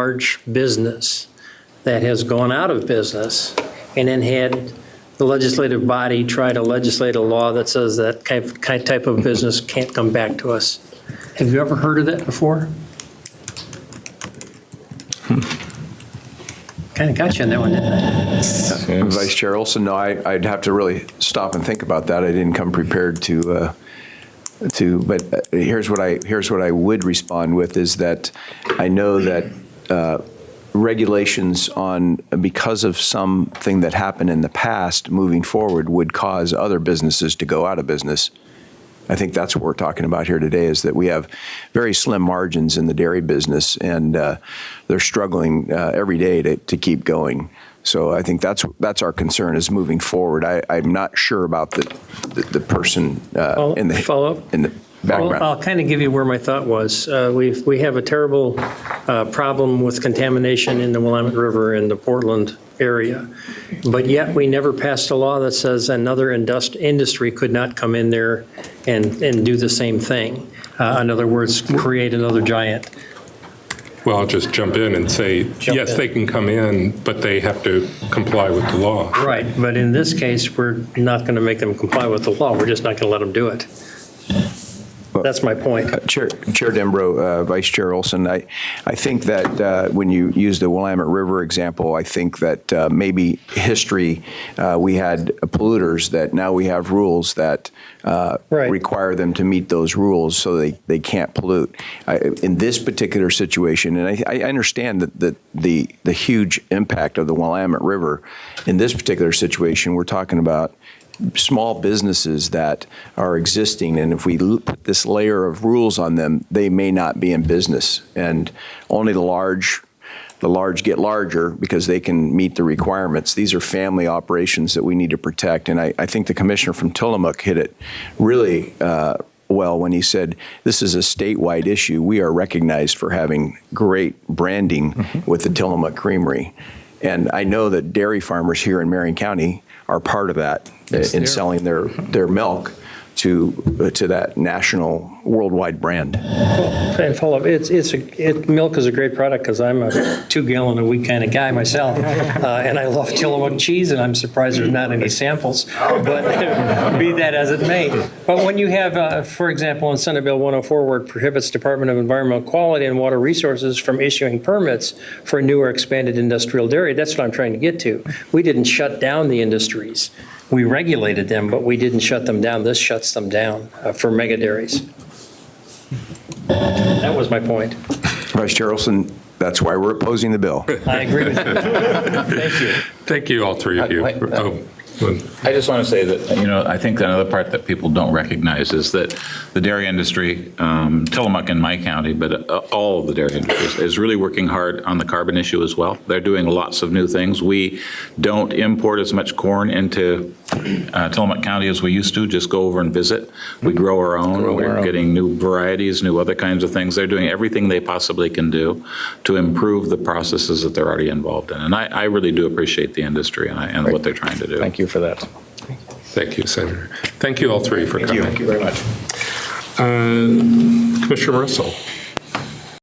large business that has gone out of business and then had the legislative body try to legislate a law that says that type of business can't come back to us. Have you ever heard of that before? Kind of got you on that one, didn't I? Vice Chair Olsen, no, I'd have to really stop and think about that. I didn't come prepared but here's what I would respond with is that I know that regulations because of something that happened in the past moving forward would cause other businesses to go out of business. I think that's what we're talking about here today, is that we have very slim margins in the dairy business, and they're struggling every day to keep going. So I think that's our concern, is moving forward. I'm not sure about the person in the follow-up? In the background. I'll kind of give you where my thought was. We have a terrible problem with contamination in the Willamette River in the Portland area, but yet we never passed a law that says another industry could not come in there and do the same thing. In other words, create another giant. Well, I'll just jump in and say, yes, they can come in, but they have to comply with the law. Right, but in this case, we're not going to make them comply with the law. We're just not going to let them do it. That's my point. Chair Dembrow, Vice Chair Olsen, I think that when you use the Willamette River example, I think that maybe history, we had polluters that now we have rules that require them to meet those rules so they can't pollute. In this particular situation, and I understand that the huge impact of the Willamette River, in this particular situation, we're talking about small businesses that are existing, and if we put this layer of rules on them, they may not be in business, and only the large get larger because they can meet the requirements. These are family operations that we need to protect, and I think the commissioner from Tillamook hit it really well when he said this is a statewide issue. We are recognized for having great branding with the Tillamook Creamery, and I know that dairy farmers here in Marion County are part of that in selling their milk to that national worldwide brand. And follow up, milk is a great product because I'm a 2-gallon a week kind of guy myself, and I love Tillamook cheese, and I'm surprised there's not any samples, but be that as it may. But when you have, for example, in Senate Bill 104, where it prohibits Department of Environmental Quality and Water Resources from issuing permits for new or expanded industrial dairy, that's what I'm trying to get to. We didn't shut down the industries. We regulated them, but we didn't shut them down. This shuts them down for mega dairies. That was my point. Vice Chair Olsen, that's why we're opposing the bill. I agree with you. Thank you. Thank you, all three of you. I just want to say that, I think another part that people don't recognize is that the dairy industry, Tillamook in my county, but all of the dairy industries, is really working hard on the carbon issue as well. They're doing lots of new things. We don't import as much corn into Tillamook County as we used to, just go over and visit. We grow our own. We're getting new varieties, new other kinds of things. They're doing everything they possibly can do to improve the processes that they're already involved in. And I really do appreciate the industry and what they're trying to do. Thank you for that. Thank you, Senator. Thank you all three for coming. Thank you very much. Commissioner Russell.